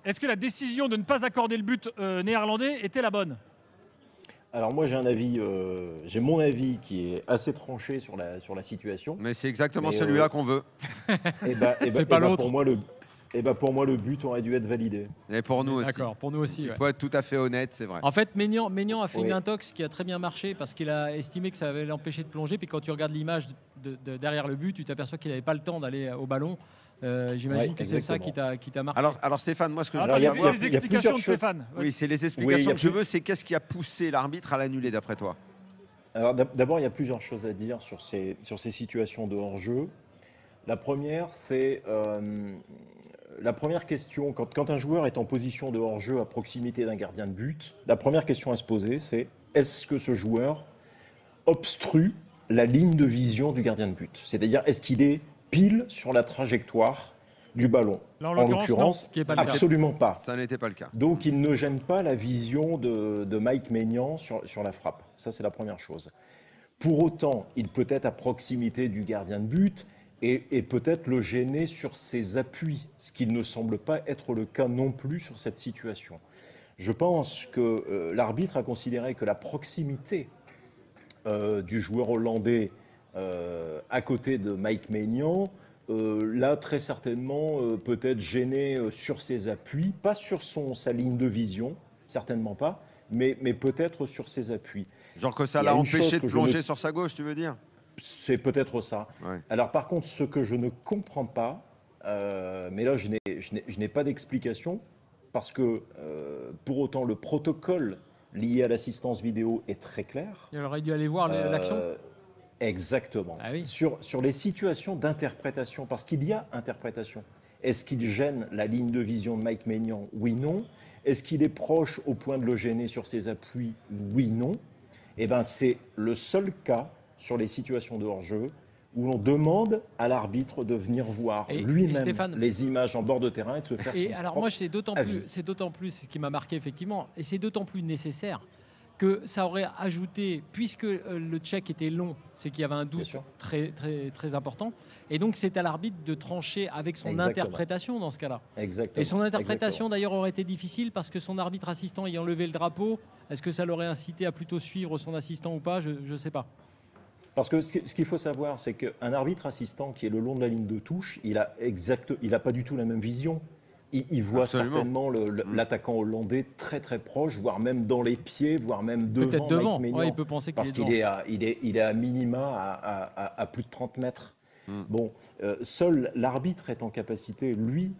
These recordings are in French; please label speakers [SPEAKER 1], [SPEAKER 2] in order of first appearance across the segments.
[SPEAKER 1] est-ce que la décision de ne pas accorder le but néerlandais était la bonne?
[SPEAKER 2] Alors moi j'ai mon avis qui est assez tranché sur la situation.
[SPEAKER 3] Mais c'est exactement
[SPEAKER 2] Mais,
[SPEAKER 3] celui-là qu'on veut.
[SPEAKER 1] C'est pas l'autre.
[SPEAKER 2] Pour moi, le but aurait dû être validé.
[SPEAKER 3] Et pour nous aussi.
[SPEAKER 1] D'accord, pour nous aussi.
[SPEAKER 3] Il
[SPEAKER 1] Ouais.
[SPEAKER 3] faut être tout à fait honnête, c'est vrai.
[SPEAKER 4] En fait, Maignan a fait
[SPEAKER 2] Oui.
[SPEAKER 4] une intox qui a très bien marché parce qu'il a estimé que ça allait l'empêcher de plonger. Puis quand tu regardes l'image derrière le but, tu t'aperçois qu'il n'avait pas le temps d'aller au ballon. J'imagine
[SPEAKER 2] Ouais,
[SPEAKER 4] que c'est ça
[SPEAKER 2] exactement.
[SPEAKER 4] qui t'a marqué.
[SPEAKER 3] Alors Stéphane, moi ce que je
[SPEAKER 1] Attends,
[SPEAKER 3] veux
[SPEAKER 1] il y a
[SPEAKER 3] savoir,
[SPEAKER 1] les explications de Stéphane.
[SPEAKER 3] oui, c'est les
[SPEAKER 2] Oui,
[SPEAKER 3] explications
[SPEAKER 2] il y a
[SPEAKER 3] que je
[SPEAKER 2] plus-
[SPEAKER 3] veux, c'est qu'est-ce qui a poussé l'arbitre à l'annuler d'après toi?
[SPEAKER 2] Alors d'abord, il y a plusieurs choses à dire sur ces situations de hors-jeu. La première, c'est la première question, quand un joueur est en position de hors-jeu à proximité d'un gardien de but, la première question à se poser, c'est est-ce que ce joueur obstrue la ligne de vision du gardien de but? C'est-à-dire, est-ce qu'il est pile sur la trajectoire du ballon?
[SPEAKER 1] Là, en
[SPEAKER 2] En
[SPEAKER 1] l'occurrence,
[SPEAKER 2] l'occurrence,
[SPEAKER 4] ce qui est pas le cas.
[SPEAKER 2] absolument pas.
[SPEAKER 3] Ça n'était pas le cas.
[SPEAKER 2] Donc, il ne gêne pas la vision de Mike Maignan sur la frappe. Ça, c'est la première chose. Pour autant, il peut être à proximité du gardien de but et peut-être le gêner sur ses appuis, ce qui ne semble pas être le cas non plus sur cette situation. Je pense que l'arbitre a considéré que la proximité du joueur hollandais à côté de Mike Maignan l'a très certainement peut-être gêné sur ses appuis, pas sur sa ligne de vision, certainement pas, mais peut-être sur ses appuis.
[SPEAKER 3] Genre que ça
[SPEAKER 2] Il y a
[SPEAKER 3] l'a
[SPEAKER 2] une
[SPEAKER 3] empêché
[SPEAKER 2] chose
[SPEAKER 3] de
[SPEAKER 2] que je
[SPEAKER 3] plonger
[SPEAKER 2] ne-
[SPEAKER 3] sur sa gauche, tu veux dire?
[SPEAKER 2] C'est peut-être ça.
[SPEAKER 3] Ouais.
[SPEAKER 2] Alors par contre, ce que je ne comprends pas, mais là je n'ai pas d'explication, parce que pour autant le protocole lié à l'assistance vidéo est très clair.
[SPEAKER 4] Il aurait dû aller voir l'action.
[SPEAKER 2] Exactement.
[SPEAKER 4] Ah oui.
[SPEAKER 2] Sur les situations d'interprétation, parce qu'il y a interprétation. Est-ce qu'il gêne la ligne de vision de Mike Maignan? Oui, non. Est-ce qu'il est proche au point de le gêner sur ses appuis? Oui, non. Eh bien, c'est le seul cas sur les situations de hors-jeu où l'on demande à l'arbitre de venir voir
[SPEAKER 4] Et
[SPEAKER 2] lui-même
[SPEAKER 4] Stéphane-
[SPEAKER 2] les images en bord de terrain et de se faire
[SPEAKER 4] Et
[SPEAKER 2] son
[SPEAKER 4] alors
[SPEAKER 2] propre
[SPEAKER 4] moi, c'est d'autant
[SPEAKER 2] avis.
[SPEAKER 4] plus ce qui m'a marqué effectivement, et c'est d'autant plus nécessaire que ça aurait ajouté, puisque le check était long, c'est qu'il y avait un doute
[SPEAKER 2] sûr.
[SPEAKER 4] très, très, très important, et donc c'est à l'arbitre de trancher avec son
[SPEAKER 2] Exactement.
[SPEAKER 4] interprétation dans ce cas-là.
[SPEAKER 2] Exactement.
[SPEAKER 4] Et son interprétation
[SPEAKER 2] Exactement.
[SPEAKER 4] d'ailleurs aurait été difficile parce que son arbitre assistant ayant levé le drapeau, est-ce que ça l'aurait incité à plutôt suivre son assistant ou pas? Je ne sais pas.
[SPEAKER 2] Parce que ce qu'il faut savoir, c'est qu'un arbitre assistant qui est le long de la ligne de touche, il a pas du tout la même vision. Il voit
[SPEAKER 3] Absolument.
[SPEAKER 2] certainement l'attaquant hollandais très très proche, voire même dans les pieds, voire même devant.
[SPEAKER 4] Peut-être devant.
[SPEAKER 2] Mike Maignan,
[SPEAKER 4] Ouais, il peut penser qu'il
[SPEAKER 2] parce
[SPEAKER 4] est
[SPEAKER 2] qu'il
[SPEAKER 4] devant.
[SPEAKER 2] est à minima à plus de 30 mètres. Bon, seul l'arbitre est en capacité, lui,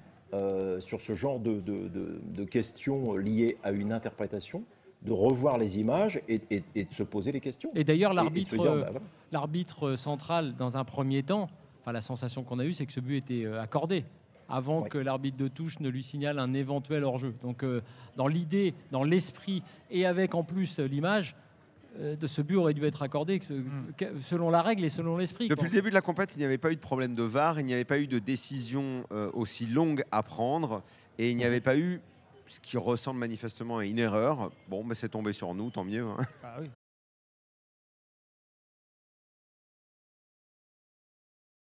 [SPEAKER 2] sur ce genre de questions liées à une interprétation, de revoir les images et de se poser les questions.
[SPEAKER 4] Et d'ailleurs,
[SPEAKER 2] de se dire, bah, voilà.
[SPEAKER 4] l'arbitre central, dans un premier temps, enfin, la sensation qu'on a eue, c'est que ce but était accordé avant
[SPEAKER 2] Oui.
[SPEAKER 4] que l'arbitre de touche ne lui signale un éventuel hors-jeu. Donc, dans l'idée, dans l'esprit, et avec en plus l'image, de ce but aurait dû être accordé selon la règle et selon l'esprit.
[SPEAKER 3] Depuis
[SPEAKER 4] quoi.
[SPEAKER 3] le début de la compète, il n'y avait pas eu de problème de VAR, il n'y avait pas eu de décision aussi longue à prendre, et il n'y avait pas eu ce qui ressemble manifestement à une erreur. Bon, mais c'est tombé sur nous, tant mieux. Hein.
[SPEAKER 1] Ah oui.